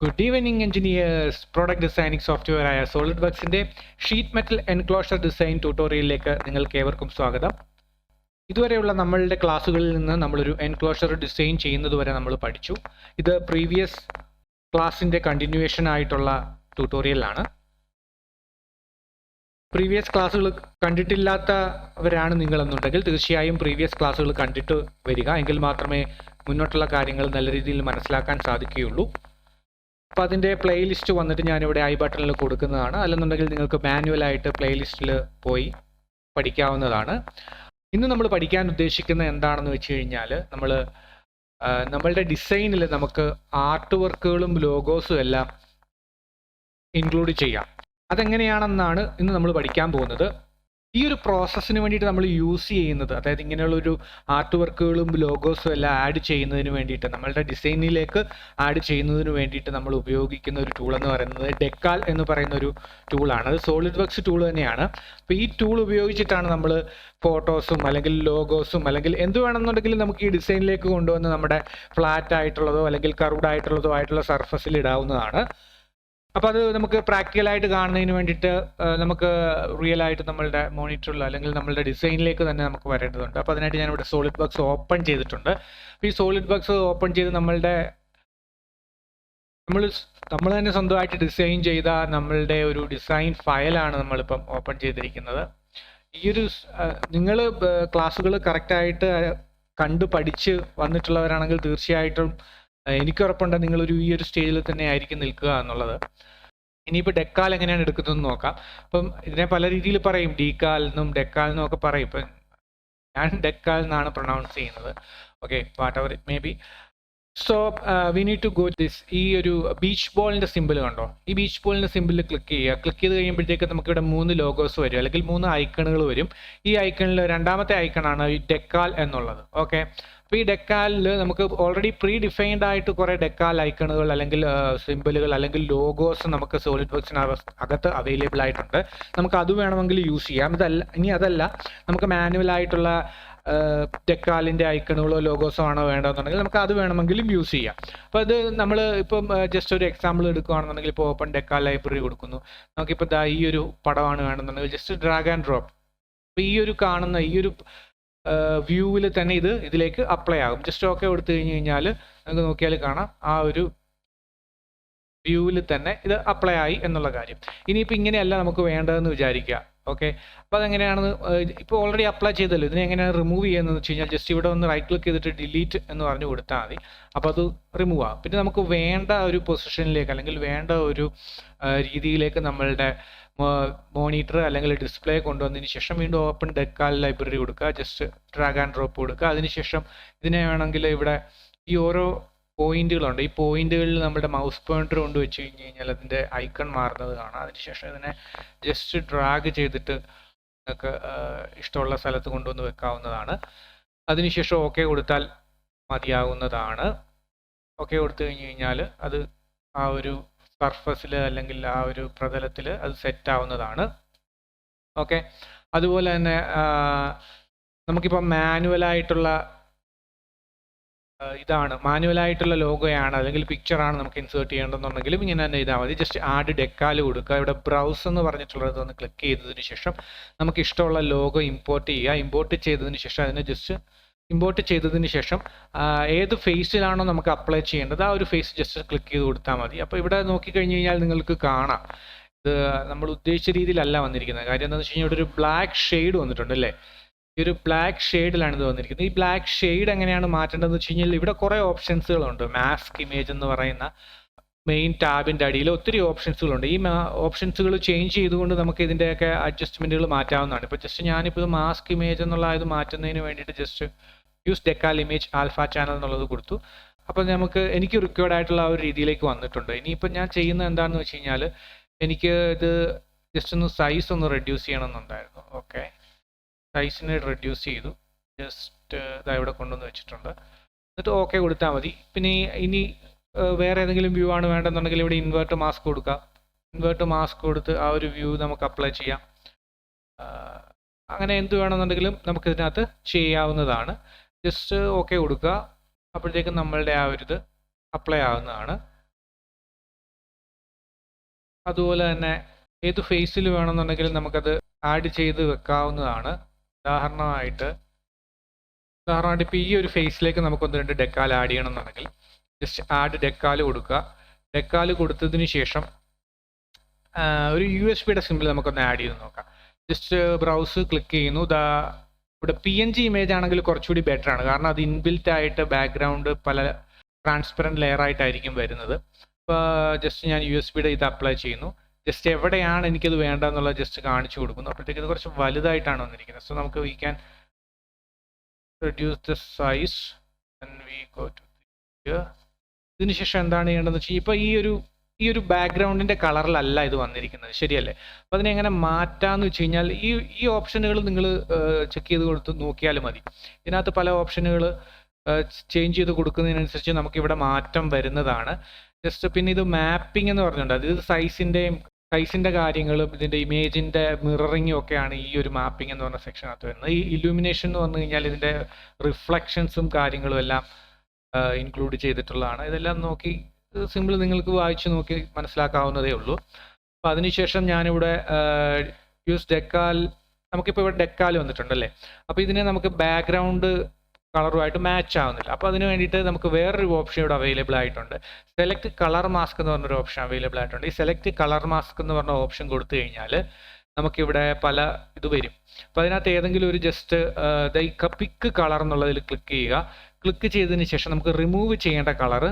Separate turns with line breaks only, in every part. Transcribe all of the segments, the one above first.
Good evening engineers. Product designing software ആയ സോളിഡ്വർക്സിന്റെ sheet metal enclosure design ട്യൂട്ടോറിയലിലേക്ക് നിങ്ങൾക്ക് ഏവർക്കും സ്വാഗതം. ഇതുവരെയുള്ള നമ്മളുടെ ക്ലാസ്സുകളിൽ നിന്ന് നമ്മളൊരു എൻക്ലോഷർ ഡിസൈൻ ചെയ്യുന്നത് വരെ നമ്മൾ പഠിച്ചു. ഇത് പ്രീവിയസ് ക്ലാസിന്റെ കണ്ടിന്യൂവേഷൻ ആയിട്ടുള്ള ട്യൂട്ടോറിയലാണ്. പ്രീവിയസ് ക്ലാസ്സുകൾ കണ്ടിട്ടില്ലാത്തവരാണ് നിങ്ങളെന്നുണ്ടെങ്കിൽ തീർച്ചയായും പ്രീവിയസ് ക്ലാസ്സുകൾ കണ്ടിട്ട് വരിക, എങ്കിൽ മാത്രമേ മുന്നോട്ടുള്ള കാര്യങ്ങൾ നല്ല രീതിയിൽ മനസ്സിലാക്കാൻ സാധിക്കുകയുള്ളൂ. അപ്പോൾ അതിൻ്റെ പ്ലേലിസ്റ്റ് വന്നിട്ട് ഞാനിവിടെ ഐ ബട്ടണിൽ കൊടുക്കുന്നതാണ്. അല്ലെന്നുണ്ടെങ്കിൽ നിങ്ങൾക്ക് മാനുവലായിട്ട് പ്ലേലിസ്റ്റിൽ പോയി പഠിക്കാവുന്നതാണ്. ഇന്ന് നമ്മൾ പഠിക്കാൻ ഉദ്ദേശിക്കുന്നത് എന്താണെന്ന് വെച്ച് കഴിഞ്ഞാൽ നമ്മളുടെ ഡിസൈനിൽ നമുക്ക് ആർട്ട് വർക്കുകളും ലോഗോസും എല്ലാം ഇൻക്ലൂഡ് ചെയ്യാം. അതെങ്ങനെയാണെന്നാണ് ഇന്ന് നമ്മൾ പഠിക്കാൻ പോകുന്നത്. ഈ ഒരു പ്രോസസ്സിന് വേണ്ടിയിട്ട് നമ്മൾ യൂസ് ചെയ്യുന്നത്, അതായത് ഇങ്ങനെയുള്ളൊരു ആർട്ട് വർക്കുകളും ലോഗോസും എല്ലാം ആഡ് ചെയ്യുന്നതിന് വേണ്ടിയിട്ട്, നമ്മളുടെ ഡിസൈനിലേക്ക് ആഡ് ചെയ്യുന്നതിന് വേണ്ടിയിട്ട് നമ്മൾ ഉപയോഗിക്കുന്ന ഒരു ടൂൾ എന്ന് പറയുന്നത് ഡെക്കാൽ എന്ന് പറയുന്ന ഒരു ടൂളാണ്. അത് സോളിഡ് വർക്ക്സ് ടൂൾ തന്നെയാണ്. അപ്പോൾ ഈ ടൂൾ ഉപയോഗിച്ചിട്ടാണ് നമ്മൾ ഫോട്ടോസും അല്ലെങ്കിൽ ലോഗോസും അല്ലെങ്കിൽ എന്ത് വേണമെന്നുണ്ടെങ്കിലും നമുക്ക് ഈ ഡിസൈനിലേക്ക് കൊണ്ടുവന്ന് നമ്മുടെ ഫ്ലാറ്റ് ആയിട്ടുള്ളതോ അല്ലെങ്കിൽ കർവ്ഡ് ആയിട്ടുള്ളതോ ആയിട്ടുള്ള സർഫസിൽ ഇടാവുന്നതാണ്. അപ്പോൾ അത് നമുക്ക് പ്രാക്ടിക്കലായിട്ട് കാണുന്നതിന് വേണ്ടിയിട്ട് നമുക്ക് റിയൽ ആയിട്ട് നമ്മളുടെ മോണിറ്ററിൽ അല്ലെങ്കിൽ നമ്മളുടെ ഡിസൈനിലേക്ക് തന്നെ നമുക്ക് വരേണ്ടതുണ്ട്. അപ്പോൾ അതിനായിട്ട് ഞാനിവിടെ സോളിഡ് വർക്ക്സ് ഓപ്പൺ ചെയ്തിട്ടുണ്ട്. അപ്പോൾ ഈ സോളിഡ് വർക്ക്സ് ഓപ്പൺ ചെയ്ത് നമ്മൾ തന്നെ സ്വന്തമായിട്ട് ഡിസൈൻ ചെയ്ത നമ്മളുടെ ഒരു ഡിസൈൻ ഫയലാണ് നമ്മളിപ്പം ഓപ്പൺ ചെയ്തിരിക്കുന്നത്. ഈ ഒരു നിങ്ങൾ ക്ലാസ്സുകൾ കറക്റ്റായിട്ട് കണ്ടു പഠിച്ച് വന്നിട്ടുള്ളവരാണെങ്കിൽ തീർച്ചയായിട്ടും എനിക്കുറപ്പുണ്ട് നിങ്ങളൊരു ഈ ഒരു സ്റ്റേജിൽ തന്നെ ആയിരിക്കും നിൽക്കുക എന്നുള്ളത്. ഇനിയിപ്പോൾ ഡെക്കാൽ എങ്ങനെയാണ് എടുക്കുന്നതെന്ന് നോക്കാം. അപ്പം ഇതിനെ പല രീതിയിൽ പറയും, ഡീക്കാൽ എന്നും ഡെക്കാൽ എന്നും ഒക്കെ പറയും. ഇപ്പം ഞാൻ ഡെക്കാൽ എന്നാണ് പ്രൊനൗൺസ് ചെയ്യുന്നത്. Okay, whatever it may be. So we need to go this. ഈ ഒരു ബീച്ച് ബോളിൻ്റെ സിമ്പിൾ കണ്ടോ? ഈ ബീച്ച് ബോളിൻ്റെ സിമ്പിളിൽ ക്ലിക്ക് ചെയ്യുക. ക്ലിക്ക് ചെയ്ത് കഴിയുമ്പോഴത്തേക്ക് നമുക്കിവിടെ 3 ലോഗോസ് വരും, അല്ലെങ്കിൽ 3 ഐക്കണുകൾ വരും. ഈ ഐക്കണിൽ രണ്ടാമത്തെ ഐക്കണാണ് ഈ ഡെക്കാൽ എന്നുള്ളത്. ഓക്കെ, അപ്പോൾ ഈ ഡെക്കാലിൽ നമുക്ക് ഓൾറെഡി പ്രീ ഡിഫൈൻഡ് ആയിട്ട് കുറേ ഡെക്കാൽ ഐക്കണുകൾ അല്ലെങ്കിൽ സിമ്പിളുകൾ അല്ലെങ്കിൽ ലോഗോസ് നമുക്ക് സോളിഡ് വർക്സിന് അകത്ത് അവൈലബിൾ ആയിട്ടുണ്ട്. നമുക്ക് അത് വേണമെങ്കിൽ യൂസ് ചെയ്യാം. അതല്ല നമുക്ക് മാനുവലായിട്ടുള്ള ഡെക്കാലിൻ്റെ ഐക്കണുകളോ ലോഗോസോ ആണോ വേണ്ടതെന്നുണ്ടെങ്കിൽ നമുക്ക് അത് വേണമെങ്കിലും യൂസ് ചെയ്യാം. അപ്പോൾ അത് നമ്മൾ ഇപ്പം ജസ്റ്റ് ഒരു എക്സാമ്പിൾ എടുക്കുകയാണെന്നുണ്ടെങ്കിൽ ഇപ്പോൾ ഓപ്പൺ ഡെക്കാൽ ലൈബ്രറി കൊടുക്കുന്നു. നമുക്കിപ്പോൾ ഈ ഒരു പടമാണ് വേണമെന്നുണ്ടെങ്കിൽ ജസ്റ്റ് ഡ്രാഗ് ആൻഡ് ഡ്രോപ്പ്. അപ്പോൾ ഈ ഒരു കാണുന്ന ഈ ഒരു വ്യൂവിൽ തന്നെ ഇതിലേക്ക് അപ്ലൈ ആകും. ജസ്റ്റ് ഓക്കെ കൊടുത്തു കഴിഞ്ഞാൽ നമുക്ക് നോക്കിയാൽ കാണാം ആ ഒരു വ്യൂവിൽ തന്നെ ഇത് അപ്ലൈ ആയി എന്നുള്ള കാര്യം. ഇനിയിപ്പോൾ ഇങ്ങനെയല്ല നമുക്ക് വേണ്ടതെന്ന് വിചാരിക്കുക. ഓക്കെ, അപ്പോൾ അതെങ്ങനെയാണെന്ന് ഇപ്പോൾ ഓൾറെഡി അപ്ലൈ ചെയ്തല്ലോ. ഇതിനെ എങ്ങനെയാണ് റിമൂവ് ചെയ്യുന്നതെന്ന് വെച്ച് കഴിഞ്ഞാൽ ജസ്റ്റ് ഇവിടെ ഒന്ന് റൈറ്റ് ക്ലിക്ക് ചെയ്തിട്ട് ഡിലീറ്റ് എന്ന് പറഞ്ഞു കൊടുത്താൽ മതി. അപ്പോൾ അത് റിമൂവ് ആകും. പിന്നെ നമുക്ക് വേണ്ട ഒരു പൊസിഷനിലേക്ക് അല്ലെങ്കിൽ വേണ്ട ഒരു രീതിയിലേക്ക് നമ്മളുടെ മോണിറ്റർ അല്ലെങ്കിൽ ഡിസ്പ്ലേ കൊണ്ടുവന്നതിന് ശേഷം വീണ്ടും ഓപ്പൺ ഡെക്കാൽ ലൈബ്രറി കൊടുക്കുക. ജസ്റ്റ് ഡ്രാഗ് ആൻഡ് ഡ്രോപ്പ് കൊടുക്കുക. അതിനുശേഷം ഇതിനെ വേണമെങ്കിൽ ഇവിടെ ഈ ഓരോ പോയിന്റുകളുണ്ട്. ഈ പോയിന്റുകളിൽ നമ്മുടെ മൗസ് പോയിന്റർ കൊണ്ട് വെച്ച് കഴിഞ്ഞ് കഴിഞ്ഞാൽ അതിൻ്റെ ഐക്കൺ മാറുന്നത് കാണാം. അതിനുശേഷം ഇതിനെ ജസ്റ്റ് ഡ്രാഗ് ചെയ്തിട്ട് നിങ്ങൾക്ക് ഇഷ്ടമുള്ള സ്ഥലത്ത് കൊണ്ടുവന്ന് വെക്കാവുന്നതാണ്. അതിനുശേഷം ഓക്കെ കൊടുത്താൽ മതിയാവുന്നതാണ്. ഓക്കെ കൊടുത്തു കഴിഞ്ഞ് കഴിഞ്ഞാൽ അത് ആ ഒരു സർഫസിൽ അല്ലെങ്കിൽ ആ ഒരു പ്രതലത്തിൽ അത് സെറ്റ് ആവുന്നതാണ്. ഓക്കെ, അതുപോലെ തന്നെ നമുക്കിപ്പോൾ മാനുവലായിട്ടുള്ള ലോഗോയാണ് അല്ലെങ്കിൽ പിക്ചറാണ് നമുക്ക് ഇൻസേർട്ട് ചെയ്യേണ്ടതെന്നുണ്ടെങ്കിലും ഇങ്ങനെ തന്നെ ചെയ്താൽ മതി. ജസ്റ്റ് ആഡ് ഡെക്കാൽ കൊടുക്കുക. ഇവിടെ ബ്രൗസ് എന്ന് പറഞ്ഞിട്ടുള്ളത് ഒന്ന് ക്ലിക്ക് ചെയ്തതിന് ശേഷം നമുക്ക് ഇഷ്ടമുള്ള ലോഗോ ഇമ്പോർട്ട് ചെയ്യുക. ഇമ്പോർട്ട് ചെയ്തതിന് ശേഷം അതിനെ ജസ്റ്റ് ഇമ്പോർട്ട് ചെയ്തതിന് ശേഷം ഏത് ഫേസിലാണോ നമുക്ക് അപ്ലൈ ചെയ്യേണ്ടത് ആ ഒരു ഫേസ് ജസ്റ്റ് ക്ലിക്ക് ചെയ്ത് കൊടുത്താൽ മതി. അപ്പോൾ ഇവിടെ നോക്കിക്കഴിഞ്ഞ് കഴിഞ്ഞാൽ നിങ്ങൾക്ക് കാണാം ഇത് നമ്മൾ ഉദ്ദേശിച്ച രീതിയിലല്ല വന്നിരിക്കുന്നത്. കാര്യം എന്താണെന്ന് വെച്ച് കഴിഞ്ഞാൽ ഇവിടെ ഒരു ബ്ലാക്ക് ഷെയ്ഡ് വന്നിട്ടുണ്ട് അല്ലേ? ഈ ഒരു ബ്ലാക്ക് ഷെയ്ഡിലാണ് ഇത് വന്നിരിക്കുന്നത്. ഈ ബ്ലാക്ക് ഷെയ്ഡ് എങ്ങനെയാണ് മാറ്റേണ്ടതെന്ന് വെച്ച് കഴിഞ്ഞാൽ ഇവിടെ കുറേ ഓപ്ഷൻസുകളുണ്ട്. മാസ്ക് ഇമേജ് എന്ന് പറയുന്ന മെയിൻ ടാബിൻ്റെ അടിയിൽ ഒത്തിരി ഓപ്ഷൻസുകളുണ്ട്. ഈ ഓപ്ഷൻസുകൾ ചേഞ്ച് ചെയ്തുകൊണ്ട് നമുക്ക് ഇതിൻ്റെയൊക്കെ അഡ്ജസ്റ്റ്മെൻറ്റുകൾ മാറ്റാവുന്നതാണ്. ഇപ്പോൾ ജസ്റ്റ് ഞാനിപ്പോൾ ഇത് മാസ്ക് ഇമേജ് എന്നുള്ള ഇത് മാറ്റുന്നതിന് വേണ്ടിയിട്ട് just use decal image alpha channel എന്നുള്ളത് കൊടുത്തു. അപ്പോൾ എനിക്ക് റിക്വയർഡ് ആയിട്ടുള്ള ആ ഒരു രീതിയിലേക്ക് വന്നിട്ടുണ്ട്. ഇനിയിപ്പോൾ ഞാൻ ചെയ്യുന്നത് എന്താണെന്ന് വെച്ച് കഴിഞ്ഞാൽ എനിക്ക് ഇത് ജസ്റ്റ് ഒന്ന് സൈസ് ഒന്ന് റെഡ്യൂസ് ചെയ്യണമെന്നുണ്ടായിരുന്നു. ഓക്കെ, സൈസിനെ റെഡ്യൂസ് ചെയ്തു. ജസ്റ്റ് ഇതാ ഇവിടെ കൊണ്ടുവന്ന് വെച്ചിട്ടുണ്ട്. എന്നിട്ട് ഓക്കെ കൊടുത്താൽ മതി. പിന്നെ ഇനി വേറെ ഏതെങ്കിലും വ്യൂ ആണ് വേണ്ടെന്നുണ്ടെങ്കിൽ ഇവിടെ ഇൻവേർട്ട് മാസ്ക് കൊടുക്കുക. ഇൻവേർട്ട് മാസ്ക് കൊടുത്ത് ആ ഒരു വ്യൂ നമുക്ക് അപ്ലൈ ചെയ്യാം. അങ്ങനെ എന്ത് വേണമെന്നുണ്ടെങ്കിലും നമുക്കിതിനകത്ത് ചെയ്യാവുന്നതാണ്. ജസ്റ്റ് ഓക്കെ കൊടുക്കുക. അപ്പോഴത്തേക്കും നമ്മളുടെ ആ ഒരു ഇത് അപ്ലൈ ആവുന്നതാണ്. അതുപോലെ തന്നെ ഏത് ഫേസിൽ വേണമെന്നുണ്ടെങ്കിലും നമുക്കത് ആഡ് ചെയ്ത് വെക്കാവുന്നതാണ്. ഉദാഹരണമായിട്ട് ഇപ്പോൾ ഈ ഒരു ഫേസിലേക്ക് നമുക്ക് 1-2 ഡെക്കാൽ ആഡ് ചെയ്യണമെന്നുണ്ടെങ്കിൽ ജസ്റ്റ് ആഡ് ഡെക്കാൽ കൊടുക്കുക. ഡെക്കാൽ കൊടുത്തതിന് ശേഷം ഒരു USB സിമ്പിൾ നമുക്കൊന്ന് ആഡ് ചെയ്ത് നോക്കാം. ജസ്റ്റ് ബ്രൗസ് ക്ലിക്ക് ചെയ്യുന്നു. ഇവിടെ PNG ഇമേജ് ആണെങ്കിൽ കുറച്ചുകൂടി ബെറ്റർ ആണ്, കാരണം അത് ഇൻബിൽറ്റ് ആയിട്ട് ബാക്ക്ഗ്രൗണ്ട് പല ട്രാൻസ്പെറൻറ്റ് ലെയർ ആയിട്ടായിരിക്കും വരുന്നത്. അപ്പോൾ ജസ്റ്റ് ഞാൻ USB ഇത് അപ്ലൈ ചെയ്യുന്നു. ജസ്റ്റ് എവിടെയാണ് എനിക്കത് വേണ്ടതെന്നുള്ളത് ജസ്റ്റ് കാണിച്ചു കൊടുക്കുന്നു. അപ്പോഴത്തേക്ക് ഇത് കുറച്ച് വലുതായിട്ടാണ് വന്നിരിക്കുന്നത്. സോ നമുക്ക് we can reduce the size and we go to here. ഇതിന് ശേഷം എന്താണ് ചെയ്യേണ്ടതെന്ന് വെച്ചാൽ ഇപ്പോൾ ഈ ഒരു ബാക്ക്ഗ്രൗണ്ടിൻ്റെ കളറിലല്ല ഇത് വന്നിരിക്കുന്നത്, ശരിയല്ലേ? അപ്പോൾ അതിനെ എങ്ങനെ മാറ്റാമെന്ന് വെച്ച് കഴിഞ്ഞാൽ ഈ ഓപ്ഷനുകൾ നിങ്ങൾ ചെക്ക് ചെയ്ത് കൊടുത്ത് നോക്കിയാൽ മതി. ഇതിനകത്ത് പല ഓപ്ഷനുകൾ ചേഞ്ച് ചെയ്ത് കൊടുക്കുന്നതിനനുസരിച്ച് നമുക്കിവിടെ മാറ്റം വരുന്നതാണ്. ജസ്റ്റ് പിന്നെ ഇത് മാപ്പിംഗ് എന്ന് പറഞ്ഞിട്ടുണ്ട്. അത് സൈസിൻ്റെ കാര്യങ്ങളും ഇതിൻ്റെ ഇമേജിൻ്റെ മിററിങ്ങും ഒക്കെയാണ് ഈ ഒരു മാപ്പിംഗ് എന്ന് പറഞ്ഞ സെക്ഷനകത്ത് വരുന്നത്. ഈ ഇലൂമിനേഷൻ എന്ന് പറഞ്ഞു കഴിഞ്ഞാൽ ഇതിൻ്റെ റിഫ്ലക്ഷൻസും കാര്യങ്ങളും എല്ലാം ഇൻക്ലൂഡ് ചെയ്തിട്ടുള്ളതാണ്. ഇതെല്ലാം നോക്കി സിമ്പിൾ നിങ്ങൾക്ക് വായിച്ച് നോക്കി മനസ്സിലാക്കാവുന്നതേ ഉള്ളൂ. അപ്പോൾ അതിനുശേഷം ഞാനിവിടെ യൂസ് ഡെക്കാൽ, നമുക്കിപ്പോൾ ഇവിടെ ഡെക്കാൽ വന്നിട്ടുണ്ടല്ലേ. അപ്പോൾ ഇതിനെ നമുക്ക് ബാക്ക്ഗ്രൗണ്ട് കളറുമായിട്ട് മാച്ച് ആവുന്നില്ല. അപ്പോൾ അതിന് വേണ്ടിയിട്ട് നമുക്ക് വേറൊരു ഓപ്ഷൻ ഇവിടെ അവൈലബിൾ ആയിട്ടുണ്ട്. സെലക്ട് കളർ മാസ്ക് എന്ന് പറഞ്ഞൊരു ഓപ്ഷൻ അവൈലബിൾ ആയിട്ടുണ്ട്. ഈ സെലക്ട് കളർ മാസ്ക് എന്ന് പറഞ്ഞ ഓപ്ഷൻ കൊടുത്തു കഴിഞ്ഞാൽ നമുക്കിവിടെ പല ഇത് വരും. അപ്പോൾ അതിനകത്ത് ഏതെങ്കിലും ഒരു ജസ്റ്റ് ഈ പിക്ക് കളർ എന്നുള്ളതിൽ ക്ലിക്ക് ചെയ്യുക. ക്ലിക്ക് ചെയ്തതിന് ശേഷം നമുക്ക് റിമൂവ് ചെയ്യേണ്ട കളറ്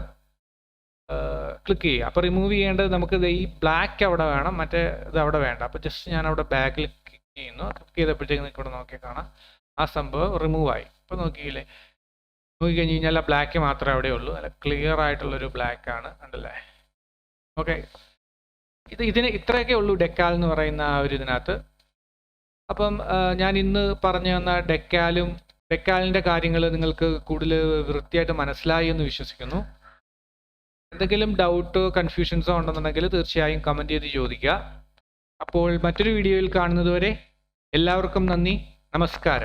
ക്ലിക്ക് ചെയ്യുക. അപ്പോൾ റിമൂവ് ചെയ്യേണ്ടത് നമുക്ക് ഈ ബ്ലാക്ക് അവിടെ വേണം, മറ്റേ ഇത് അവിടെ വേണ്ട. അപ്പോൾ ജസ്റ്റ് ഞാൻ അവിടെ ബാക്കിൽ ക്ലിക്ക് ചെയ്യുന്നു. ക്ലിക്ക് ചെയ്തപ്പോഴത്തേക്ക് നിങ്ങൾക്ക് ഇവിടെ നോക്കി കാണാം ആ സംഭവം റിമൂവ് ആയി. ഇപ്പോൾ നോക്കിയില്ലേ, നോക്കിക്കഴിഞ്ഞ് കഴിഞ്ഞാൽ ആ ബ്ലാക്ക് മാത്രമേ അവിടെ ഉള്ളൂ. നല്ല ക്ലിയർ ആയിട്ടുള്ളൊരു ബ്ലാക്ക് ആണ്, ഉണ്ടല്ലേ? ഓക്കെ, ഇതിന് ഇത്രയൊക്കെ ഉള്ളൂ ഡെക്കാൽ എന്ന് പറയുന്ന ആ ഒരു ഇതിനകത്ത്. അപ്പം ഞാൻ ഇന്ന് പറഞ്ഞു തന്ന ഡെക്കാലിൻ്റെ കാര്യങ്ങൾ നിങ്ങൾക്ക് കൂടുതൽ വൃത്തിയായിട്ട് മനസ്സിലായി എന്ന് വിശ്വസിക്കുന്നു. എന്തെങ്കിലും ഡൗട്ടോ കൺഫ്യൂഷൻസോ ഉണ്ടെന്നുണ്ടെങ്കിൽ തീർച്ചയായും കമൻറ്റ് ചെയ്ത് ചോദിക്കുക. അപ്പോൾ മറ്റൊരു വീഡിയോയിൽ കാണുന്നതുവരെ എല്ലാവർക്കും നന്ദി, നമസ്കാരം.